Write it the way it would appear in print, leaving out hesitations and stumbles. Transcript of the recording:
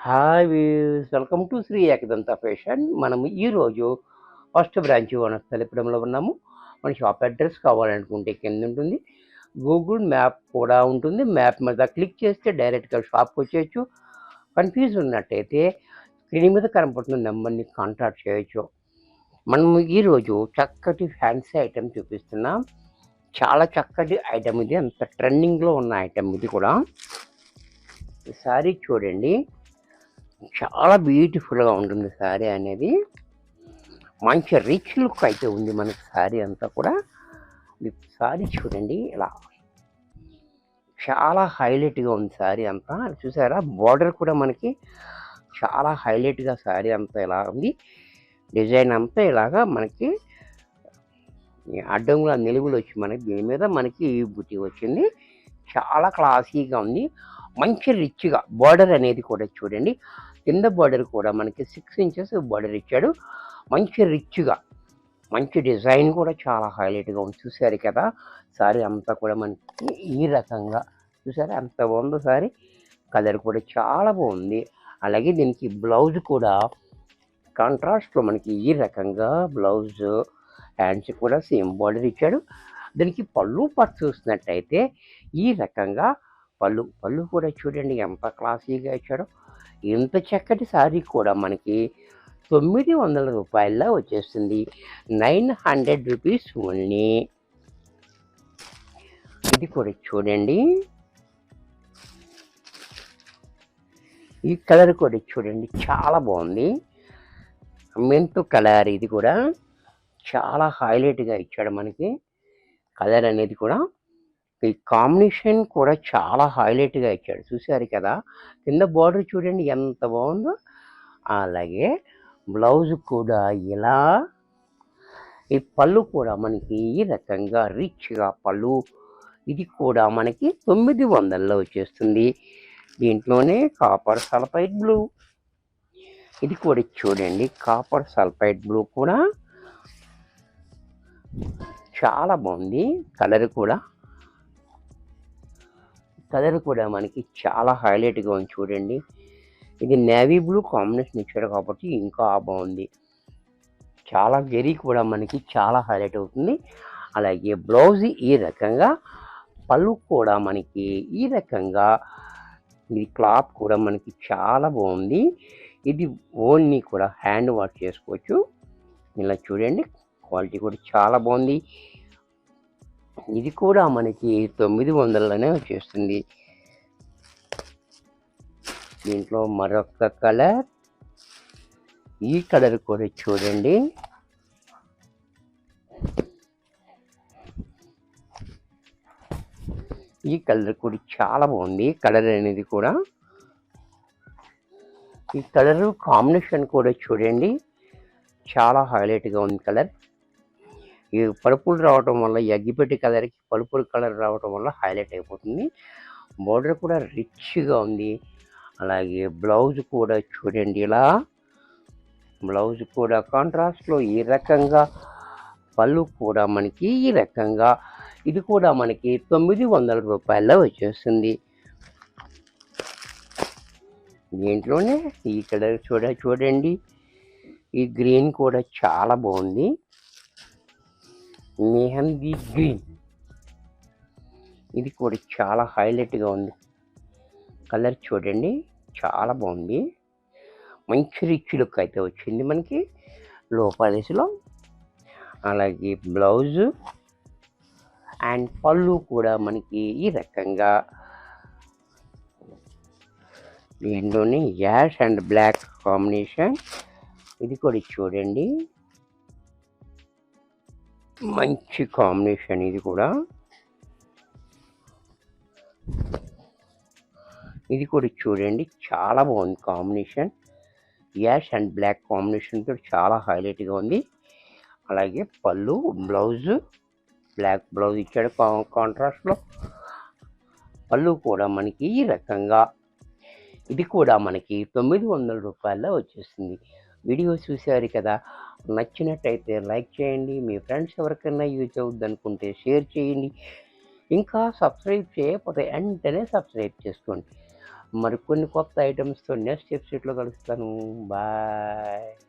Hi viewers welcome to Shri Ekadanta fashion. మనం ఈరోజు first branch వనస్థలిపురంలో ఉన్నాము. మన షాప్ అడ్రస్ కావాలనుకుంటే కింద ఉంటుంది, గూగుల్ మ్యాప్ కూడా ఉంటుంది. మ్యాప్ మీద క్లిక్ చేస్తే డైరెక్ట్గా షాప్కి వచ్చేయచ్చు. కన్ఫ్యూజ్ ఉన్నట్టయితే స్క్రీన్ మీద కనపడుతున్న నెంబర్ని కాంటాక్ట్ చేయొచ్చు. మనం ఈరోజు చక్కటి ఫ్యాన్సీ ఐటెం చూపిస్తున్నాం. చాలా చక్కటి ఐటెం ఇది, అంత ట్రెండింగ్లో ఉన్న ఐటెం ఇది కూడా. ఈ సారీ చూడండి, చాలా బ్యూటిఫుల్గా ఉంటుంది శారీ అనేది. మంచి రిచ్ లుక్ అయితే ఉంది మనకి శారీ అంతా కూడా. ఈ శారీ చూడండి, ఇలా చాలా హైలైట్గా ఉంది శారీ అంతా. చూసారా, బార్డర్ కూడా మనకి చాలా హైలైట్గా శారీ అంతా ఇలా ఉంది. డిజైన్ అంతా ఇలాగా మనకి అడ్డంగా నిలువులు వచ్చి మనకి దీని మీద మనకి బుట్టి వచ్చింది. చాలా క్లాసీగా ఉంది, మంచి రిచ్గా. బార్డర్ అనేది కూడా చూడండి, కింద బార్డర్ కూడా మనకి 6 ఇంచెస్ బార్డర్ ఇచ్చాడు. మంచి రిచ్గా, మంచి డిజైన్ కూడా చాలా హైలైట్గా ఉంది. చూసారు కదా, సారీ అంతా కూడా మనకి ఈ రకంగా చూసారా ఎంత బాగుందో సారీ. కలర్ కూడా చాలా బాగుంది. అలాగే దీనికి బ్లౌజ్ కూడా కాంట్రాస్ట్లో మనకి ఈ రకంగా బ్లౌజ్, హ్యాండ్స్ కూడా సేమ్ బార్డర్ ఇచ్చాడు. దీనికి పళ్ళు పట్టు చూసినట్టయితే ఈ రకంగా పళ్ళు కూడా చూడండి ఎంత క్లాసీగా ఇచ్చాడో. ఇంత చక్కటి శారీ కూడా మనకి 900 రూపాయల్లో వచ్చేస్తుంది. 900 రూపీస్ ఓన్లీ. ఇది కూడా చూడండి, ఈ కలర్ కూడా చూడండి చాలా బాగుంది. మెంతు కలర్, ఇది కూడా చాలా హైలైట్గా ఇచ్చాడు మనకి కలర్ అనేది కూడా. ఈ కాంబినేషన్ కూడా చాలా హైలైట్గా ఇచ్చాడు. చూసారు కదా, కింద బార్డర్ చూడండి ఎంత బాగుందో. అలాగే బ్లౌజ్ కూడా ఇలా, ఈ పళ్ళు కూడా మనకి ఈ రకంగా రిచ్గా పళ్ళు. ఇది కూడా మనకి 900లో వచ్చేస్తుంది. దీంట్లోనే కాపర్ సల్ఫైడ్ బ్లూ, ఇది కూడా చూడండి కాపర్ సల్ఫైడ్ బ్లూ కూడా చాలా బాగుంది. కలర్ కూడా మనకి చాలా హైలైట్గా ఉంది చూడండి. ఇది నేవీ బ్లూ కాంబినేషన్ ఇచ్చాడు కాబట్టి ఇంకా బాగుంది. చాలా జరీ కూడా మనకి చాలా హైలైట్ అవుతుంది. అలాగే బ్లౌజ్ ఈ రకంగా, పళ్ళు కూడా మనకి ఈ రకంగా, ఇది క్లాత్ కూడా మనకి చాలా బాగుంది. ఇది ఓన్లీ కూడా హ్యాండ్ వాష్ చేసుకోవచ్చు. ఇలా చూడండి, క్వాలిటీ కూడా చాలా బాగుంది. ఇది కూడా మనకి 900లోనే వచ్చేస్తుంది. దీంట్లో మరొక కలర్, ఈ కలర్ కూడా చూడండి, ఈ కలర్ కూడా చాలా బాగుంది. కలర్ అనేది కూడా, ఈ కలర్ కాంబినేషన్ కూడా చూడండి చాలా హైలైట్గా ఉంది కలర్. ఈ పరుపులు రావటం వల్ల, అగ్గిపెట్టి కలర్కి పరుపుల కలర్ రావటం వల్ల హైలైట్ అయిపోతుంది. బోర్డర్ కూడా రిచ్గా ఉంది. అలాగే బ్లౌజ్ కూడా చూడండి, ఇలా బ్లౌజ్ కూడా కాంట్రాస్ట్లో ఈ రకంగా, పళ్ళు కూడా మనకి ఈ రకంగా. ఇది కూడా మనకి 900 రూపాయల్లో వచ్చేస్తుంది. దీంట్లోనే ఈ కలర్ చూడండి, ఈ గ్రీన్ కూడా చాలా బాగుంది. మెహందీ గ్రీన్, ఇది కూడా చాలా హైలైట్గా ఉంది. కలర్ చూడండి చాలా బాగుంది. మంచి రిచ్ లుక్ అయితే వచ్చింది మనకి లోపలిలో. అలాగే బ్లౌజ్ అండ్ పళ్ళు కూడా మనకి ఈ రకంగా. దీంట్లోనే యాష్ అండ్ బ్లాక్ కాంబినేషన్, ఇది కూడా చూడండి మంచి కాంబినేషన్. ఇది కూడా చూడండి చాలా బాగుంది కాంబినేషన్. యాష్ అండ్ బ్లాక్ కాంబినేషన్తో చాలా హైలైట్గా ఉంది. అలాగే పళ్ళు, బ్లౌజ్, బ్లాక్ బ్లౌజ్ ఇచ్చాడు కాంట్రాస్ట్లో. పళ్ళు కూడా మనకి ఈ రకంగా. ఇది కూడా మనకి 900 రూపాయల్లో వచ్చేస్తుంది. వీడియో చూశారు కదా, నచ్చినట్టయితే లైక్ చేయండి. మీ ఫ్రెండ్స్ ఎవరికైనా యూజ్ అవుద్ది అనుకుంటే షేర్ చేయండి. ఇంకా సబ్స్క్రైబ్ చేయకపోతే వెంటనే సబ్స్క్రైబ్ చేసుకోండి. మరికొన్ని కొత్త ఐటమ్స్తో నెక్స్ట్ ఎపిసోడ్లో కలుస్తాను. బాయ్.